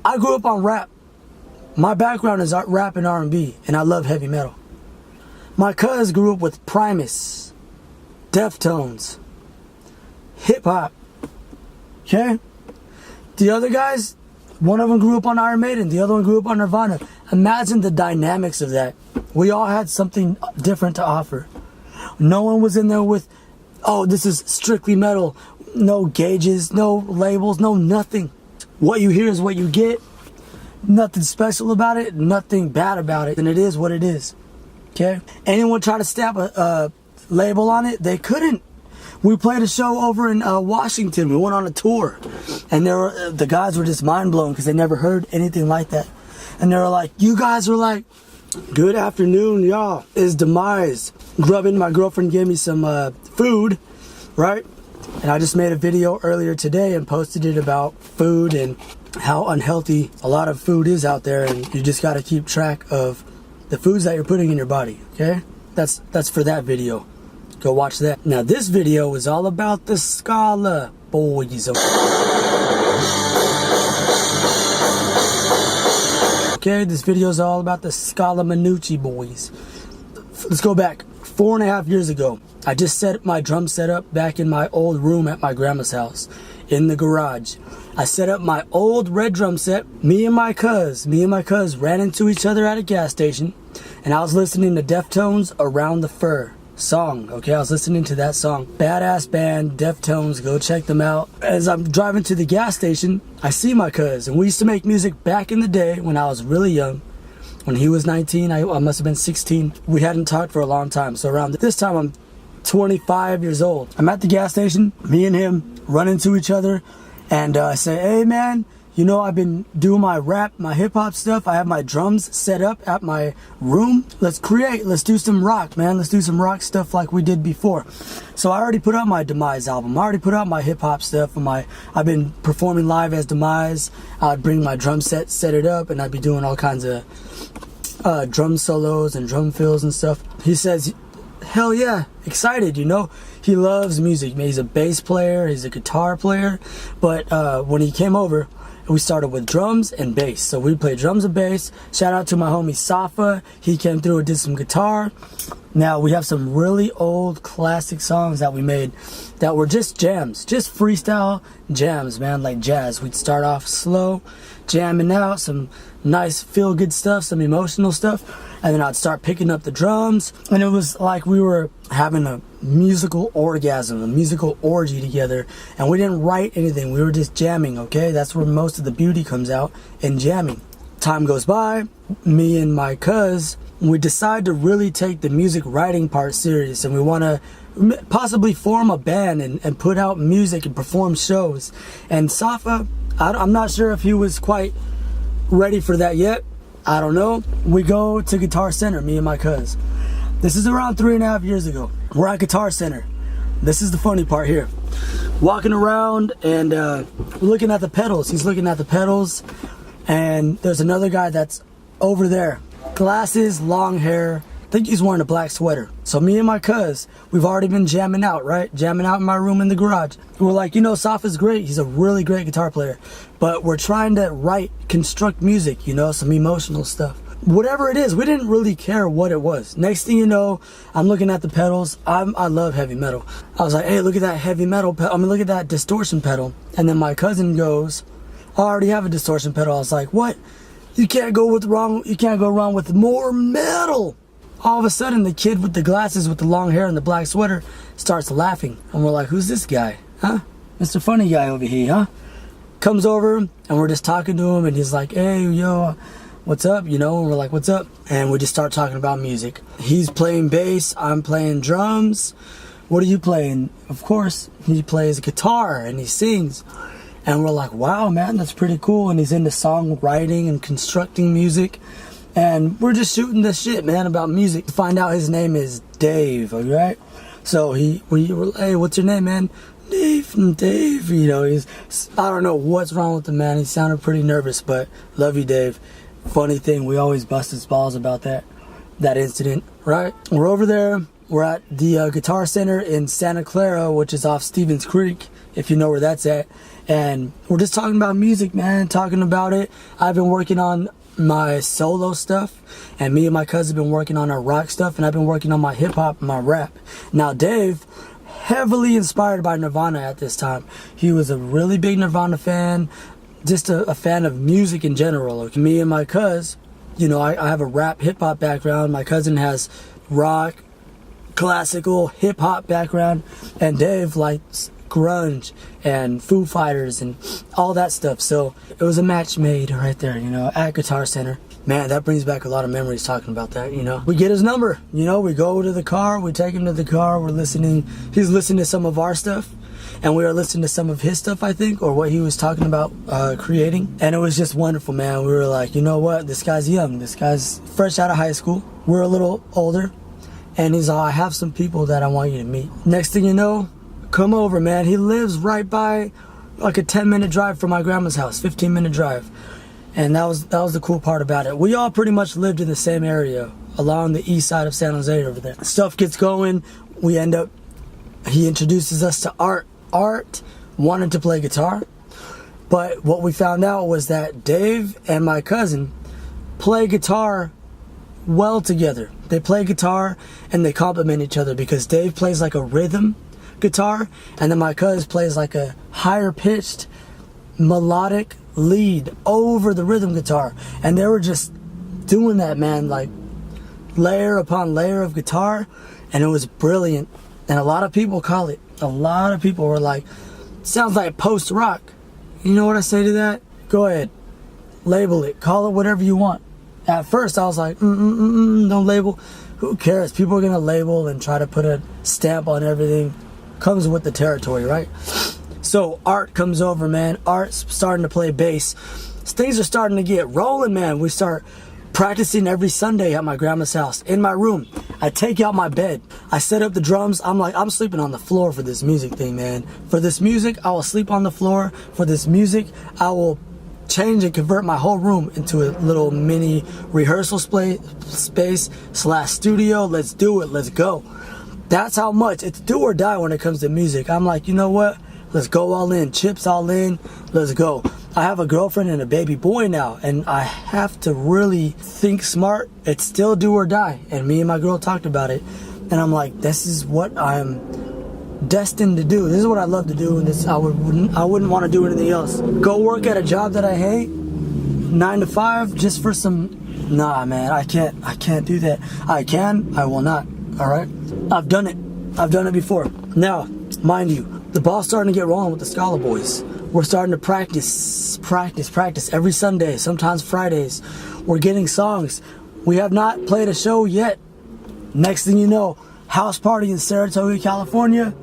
I grew up on rap. My background is rap and R&B, and I love heavy metal. My cuz grew up with Primus, Deftones, hip-hop. Okay? The other guys, one of them grew up on Iron Maiden, the other one grew up on Nirvana. Imagine the dynamics of that. We all had something different to offer. No one was in there with, oh, this is strictly metal. No gauges, no labels, no nothing. What you hear is what you get. Nothing special about it, nothing bad about it. And it is what it is. Okay? Anyone try to stamp a label on it? They couldn't. We played a show over in Washington. We went on a tour. And the guys were just mind blown because they never heard anything like that. And they were like, you guys were like, good afternoon, y'all. It's Demise. Grubbin, my girlfriend gave me some food, right? And I just made a video earlier today and posted it about food and how unhealthy a lot of food is out there, and you just got to keep track of the foods that you're putting in your body. Okay, that's for that video. Go watch that. Now this video is all about the Scala boys. Okay, this video is all about the Scala Manucci boys. Let's go back 4.5 years ago. I just set my drum setup back in my old room at my grandma's house in the garage. I set up my old red drum set. Me and my cuz ran into each other at a gas station, and I was listening to Deftones Around the Fur song. Okay, I was listening to that song. Badass band, Deftones, go check them out. As I'm driving to the gas station, I see my cuz, and we used to make music back in the day when I was really young. When he was 19, I must have been 16. We hadn't talked for a long time, so around this time I'm 25 years old. I'm at the gas station, me and him run into each other, and I say, hey man, you know, I've been doing my rap, my hip-hop stuff. I have my drums set up at my room. Let's do some rock, man. Let's do some rock stuff like we did before. So I already put out my Demise album. I already put out my hip-hop stuff. I've been performing live as Demise. I'd bring my drum set it up, and I'd be doing all kinds of drum solos and drum fills and stuff. He says, hell yeah, excited, you know. He loves music. He's a bass player, he's a guitar player, but when he came over, we started with drums and bass. So we played drums and bass. Shout out to my homie Safa. He came through and did some guitar. Now we have some really old classic songs that we made that were just jams, just freestyle jams, man, like jazz. We'd start off slow, jamming out some nice feel-good stuff, some emotional stuff, and then I'd start picking up the drums, and it was like we were having a musical orgasm, a musical orgy together, and we didn't write anything. We were just jamming, okay? That's where most of the beauty comes out, in jamming. Time goes by, me and my cuz, we decide to really take the music writing part serious, and we want to possibly form a band and put out music and perform shows. And Safa, I'm not sure if he was quite ready for that yet. I don't know. We go to Guitar Center, me and my cuz. This is around 3.5 years ago. We're at Guitar Center. This is the funny part here. Walking around and looking at the pedals. He's looking at the pedals, and there's another guy that's over there. Glasses, long hair. I think he's wearing a black sweater. So me and my cuz, we've already been jamming out, right? Jamming out in my room in the garage. We're like, you know, Safa's great. He's a really great guitar player. But we're trying to construct music, you know, some emotional stuff. Whatever it is, we didn't really care what it was. Next thing you know, I'm looking at the pedals. I love heavy metal. I was like, hey, look at that heavy metal pedal. Look at that distortion pedal. And then my cousin goes, I already have a distortion pedal. I was like, what? You can't go wrong with more metal. All of a sudden, the kid with the glasses with the long hair and the black sweater starts laughing. And we're like, who's this guy? Huh? Mr. Funny Guy over here, huh? Comes over, and we're just talking to him, and he's like, hey, yo, what's up? You know, and we're like, what's up? And we just start talking about music. He's playing bass, I'm playing drums. What are you playing? Of course, he plays guitar, and he sings. And we're like, wow, man, that's pretty cool. And he's into songwriting and constructing music. And we're just shooting this shit, man, about music. Find out his name is Dave, alright? So we were like, hey, what's your name, man? Dave, you know, I don't know what's wrong with the man. He sounded pretty nervous, but love you, Dave. Funny thing, we always bust his balls about that incident, right? We're over there. We're at the Guitar Center in Santa Clara, which is off Stevens Creek if you know where that's at. And we're just talking about music, man, talking about it. I've been working on my solo stuff, and me and my cousin have been working on our rock stuff, and I've been working on my hip-hop and my rap. Now, Dave, heavily inspired by Nirvana at this time. He was a really big Nirvana fan, just a fan of music in general. Like me and my cousin, you know, I have a rap hip-hop background. My cousin has rock, classical, hip-hop background, and Dave likes grunge and Foo Fighters and all that stuff. So it was a match made right there, you know, at Guitar Center. Man, that brings back a lot of memories talking about that, you know. We get his number, you know, we go to the car, we take him to the car, we're listening. He's listening to some of our stuff, and we are listening to some of his stuff, I think, or what he was talking about creating. And it was just wonderful, man. We were like, you know what, this guy's young, this guy's fresh out of high school. We're a little older, and he's all, I have some people that I want you to meet. Next thing you know, come over, man. He lives right by, like a 10-minute drive from my grandma's house, 15-minute drive. And that was the cool part about it. We all pretty much lived in the same area along the east side of San Jose over there. Stuff gets going. We end up, he introduces us to Art. Art wanted to play guitar, but what we found out was that Dave and my cousin play guitar well together. They play guitar and they complement each other, because Dave plays like a rhythm guitar, and then my cousin plays like a higher pitched melodic lead over the rhythm guitar. And they were just doing that, man, like layer upon layer of guitar, and it was brilliant. And a lot of people call it, a lot of people were like, sounds like post rock. You know what I say to that? Go ahead, label it, call it whatever you want. At first I was like, don't label. Who cares? People are gonna label and try to put a stamp on everything. Comes with the territory, right? So Art comes over, man. Art's starting to play bass. Things are starting to get rolling, man. We start practicing every Sunday at my grandma's house in my room. I take out my bed, I set up the drums. I'm like, I'm sleeping on the floor for this music thing, man. For this music, I will sleep on the floor. For this music, I will change and convert my whole room into a little mini rehearsal space / studio. Let's do it, let's go. That's how much it's do or die when it comes to music. I'm like, you know what? Let's go all in, chips all in, let's go. I have a girlfriend and a baby boy now, and I have to really think smart. It's still do or die. And me and my girl talked about it, and I'm like, this is what I'm destined to do. This is what I love to do, and this I wouldn't want to do anything else. Go work at a job that I hate, 9 to 5, just for some. Nah, man, I can't do that. I will not. All right, I've done it before. Now, mind you, the ball's starting to get rolling with the Scala boys. We're starting to practice every Sunday, sometimes Fridays. We're getting songs. We have not played a show yet. Next thing you know, house party in Saratoga, California.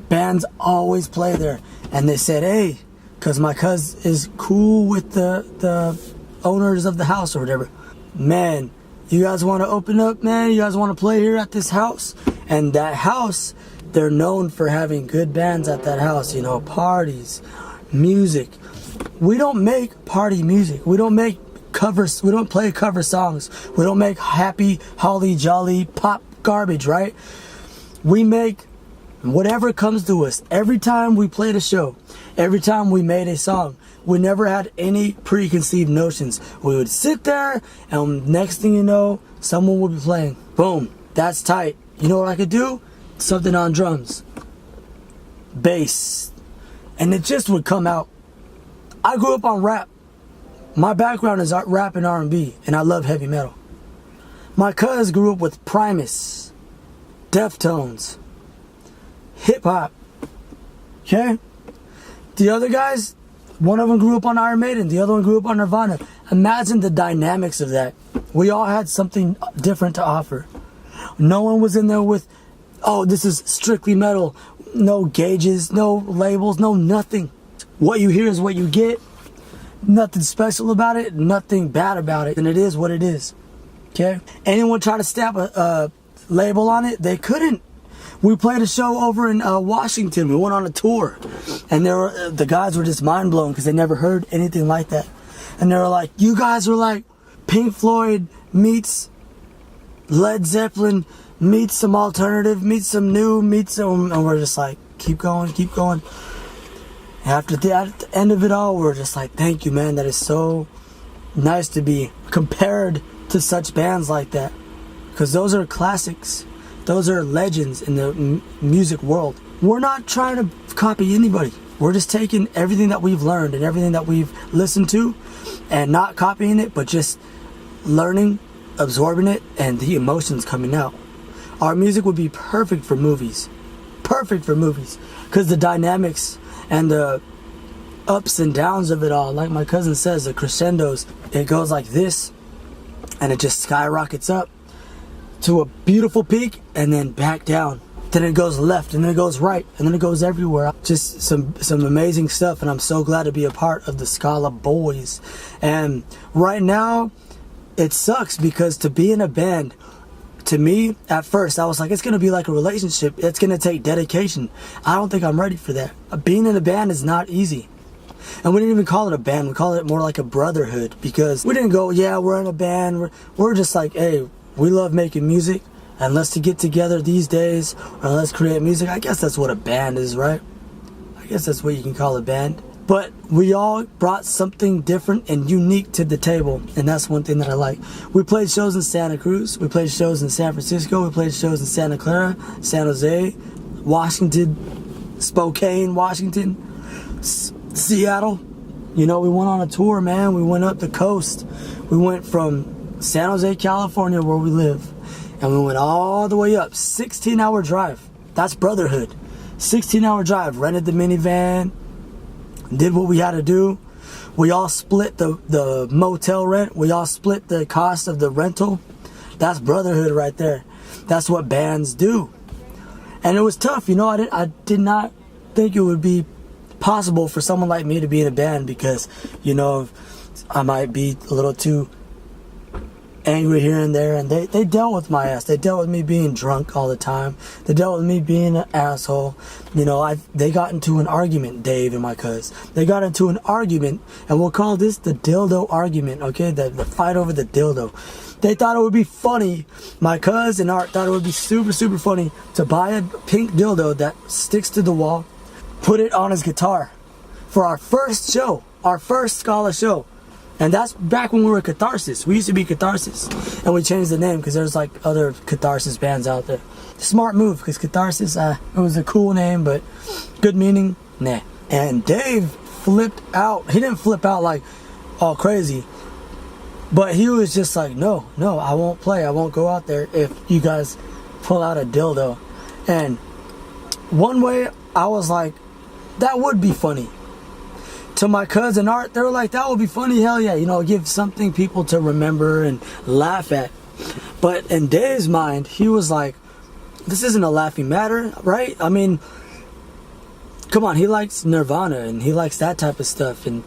Bands always play there. And they said, hey, because my cousin is cool with the owners of the house or whatever. Man, you guys want to open up, man? You guys want to play here at this house? And that house, they're known for having good bands at that house, you know, parties, music. We don't make party music. We don't make covers. We don't play cover songs. We don't make happy, holly jolly pop garbage, right? We make whatever comes to us. Every time we played a show, every time we made a song, we never had any preconceived notions. We would sit there, and next thing you know, someone would be playing. Boom, that's tight. You know what I could do? Something on drums, bass, and it just would come out. I grew up on rap. My background is rap and R&B, and I love heavy metal. My cousin grew up with Primus, Deftones, hip hop. Okay? The other guys, one of them grew up on Iron Maiden, the other one grew up on Nirvana. Imagine the dynamics of that. We all had something different to offer. No one was in there with, oh, this is strictly metal. No gauges, no labels, no nothing. What you hear is what you get. Nothing special about it, nothing bad about it. And it is what it is. Okay? Anyone try to stamp a label on it? They couldn't. We played a show over in Washington. We went on a tour. And the guys were just mind blown because they never heard anything like that. And they were like, you guys were like Pink Floyd meets Led Zeppelin, meets some alternative, meets some new, meets some, and we're just like, keep going, keep going. After that, at the end of it all, we're just like, thank you, man. That is so nice to be compared to such bands like that. Because those are classics. Those are legends in the music world. We're not trying to copy anybody. We're just taking everything that we've learned and everything that we've listened to and not copying it, but just learning, absorbing it, and the emotions coming out. Our music would be perfect for movies. Perfect for movies. Because the dynamics and the ups and downs of it all, like my cousin says, the crescendos, it goes like this and it just skyrockets up to a beautiful peak and then back down. Then it goes left and then it goes right and then it goes everywhere. Just some amazing stuff, and I'm so glad to be a part of the Scala boys. And right now it sucks because to be in a band, to me, at first, I was like, it's going to be like a relationship. It's going to take dedication. I don't think I'm ready for that. Being in a band is not easy. And we didn't even call it a band. We called it more like a brotherhood, because we didn't go, yeah, we're in a band. We're just like, hey, we love making music, and let's get together these days, or let's create music. I guess that's what a band is, right? I guess that's what you can call a band. But we all brought something different and unique to the table, and that's one thing that I like. We played shows in Santa Cruz, we played shows in San Francisco, we played shows in Santa Clara, San Jose, Washington, Spokane, Washington, Seattle. You know, we went on a tour, man. We went up the coast. We went from San Jose, California, where we live, and we went all the way up, 16-hour drive. That's brotherhood. 16-hour drive, rented the minivan, did what we had to do. We all split the motel rent. We all split the cost of the rental. That's brotherhood right there. That's what bands do. And it was tough, you know. I did not think it would be possible for someone like me to be in a band, because, you know, I might be a little too angry here and there, and they dealt with my ass. They dealt with me being drunk all the time. They dealt with me being an asshole. You know, they got into an argument, Dave and my cuz. They got into an argument, and we'll call this the dildo argument, okay? The fight over the dildo. They thought it would be funny. My cuz and Art thought it would be super, super funny to buy a pink dildo that sticks to the wall, put it on his guitar for our first show, our first Scala show. And that's back when we were Catharsis. We used to be Catharsis. And we changed the name because there's like other Catharsis bands out there. Smart move, because Catharsis, it was a cool name, but good meaning, nah. And Dave flipped out. He didn't flip out like all crazy, but he was just like, no, I won't play. I won't go out there if you guys pull out a dildo. And one way I was like, that would be funny. To my cousin Art, they were like, that would be funny, hell yeah, you know, give something people to remember and laugh at. But in Dave's mind, he was like, this isn't a laughing matter, right? I mean, come on, he likes Nirvana and he likes that type of stuff and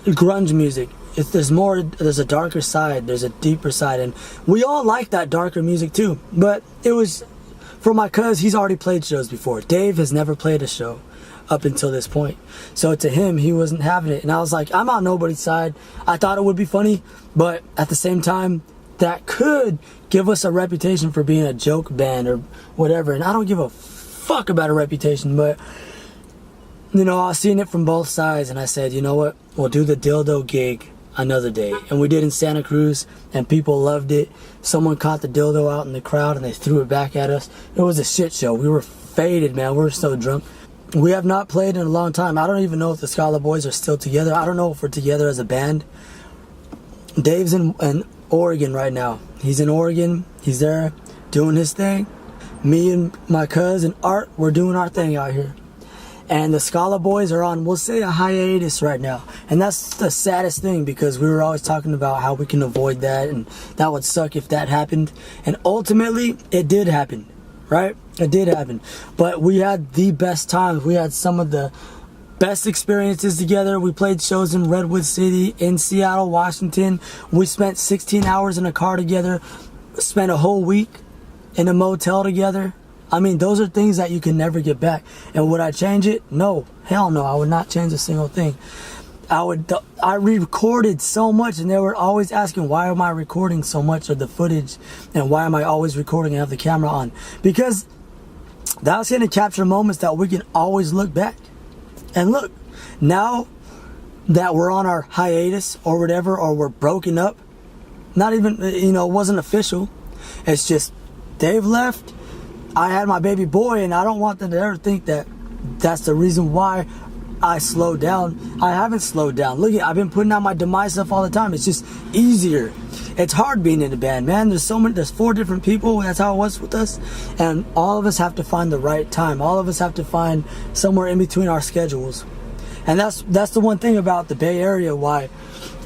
grunge music. There's a darker side, there's a deeper side, and we all like that darker music too. But it was, for my cuz, he's already played shows before. Dave has never played a show up until this point. So to him, he wasn't having it. And I was like, I'm on nobody's side. I thought it would be funny, but at the same time, that could give us a reputation for being a joke band or whatever. And I don't give a fuck about a reputation, but, you know, I was seeing it from both sides, and I said, you know what? We'll do the dildo gig another day. And we did in Santa Cruz, and people loved it. Someone caught the dildo out in the crowd, and they threw it back at us. It was a shit show. We were faded, man. We were so drunk. We have not played in a long time. I don't even know if the Scala boys are still together. I don't know if we're together as a band. Dave's in Oregon right now. He's in Oregon. He's there doing his thing. Me and my cousin Art, we're doing our thing out here. And the Scala boys are on, we'll say, a hiatus right now. And that's the saddest thing, because we were always talking about how we can avoid that, and that would suck if that happened. And ultimately, it did happen. Right? It did happen. But we had the best times. We had some of the best experiences together. We played shows in Redwood City, in Seattle, Washington. We spent 16 hours in a car together. Spent a whole week in a motel together. I mean, those are things that you can never get back. And would I change it? No. Hell no. I would not change a single thing. I recorded so much, and they were always asking, why am I recording so much of the footage, and why am I always recording and have the camera on? Because that's going to capture moments that we can always look back. And look, now that we're on our hiatus or whatever, or we're broken up, not even, it wasn't official. It's just Dave left. I had my baby boy, and I don't want them to ever think that that's the reason why I slowed down. I haven't slowed down. Look, I've been putting out my Demise stuff all the time. It's just easier. It's hard being in a band, man. There's 4 different people. That's how it was with us. And all of us have to find the right time. All of us have to find somewhere in between our schedules. And that's the one thing about the Bay Area why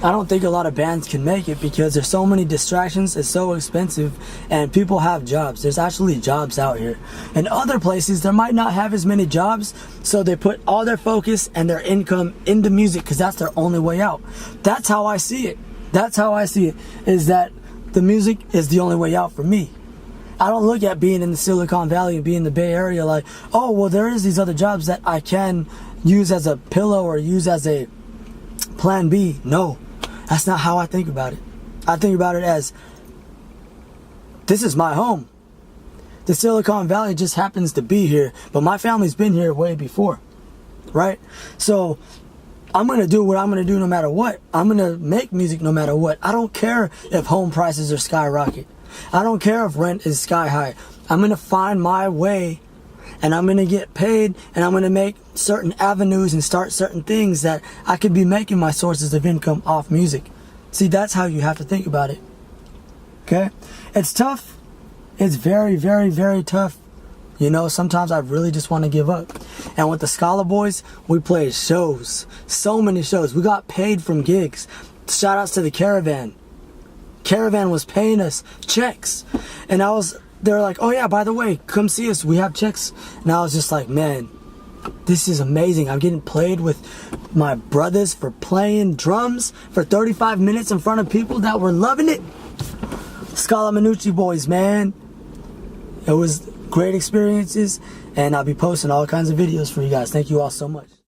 I don't think a lot of bands can make it, because there's so many distractions. It's so expensive, and people have jobs. There's actually jobs out here. In other places, they might not have as many jobs, so they put all their focus and their income into music because that's their only way out. That's how I see it. That's how I see it, is that the music is the only way out for me. I don't look at being in the Silicon Valley and being in the Bay Area like, oh, well, there is these other jobs that I can use as a pillow or use as a plan B. No, that's not how I think about it. I think about it as, this is my home. The Silicon Valley just happens to be here, but my family's been here way before, right? So I'm going to do what I'm going to do no matter what. I'm going to make music no matter what. I don't care if home prices are skyrocket. I don't care if rent is sky high. I'm going to find my way, and I'm going to get paid, and I'm going to make certain avenues and start certain things that I could be making my sources of income off music. See, that's how you have to think about it. Okay? It's tough. It's very, very, very tough. Sometimes I really just want to give up. And with the Scala boys, we played shows. So many shows. We got paid from gigs. Shout outs to the Caravan. Caravan was paying us checks. And they're like, oh yeah, by the way, come see us. We have checks. And I was just like, man, this is amazing. I'm getting played with my brothers for playing drums for 35 minutes in front of people that were loving it. Scala Minucci boys, man. It was great experiences, and I'll be posting all kinds of videos for you guys. Thank you all so much.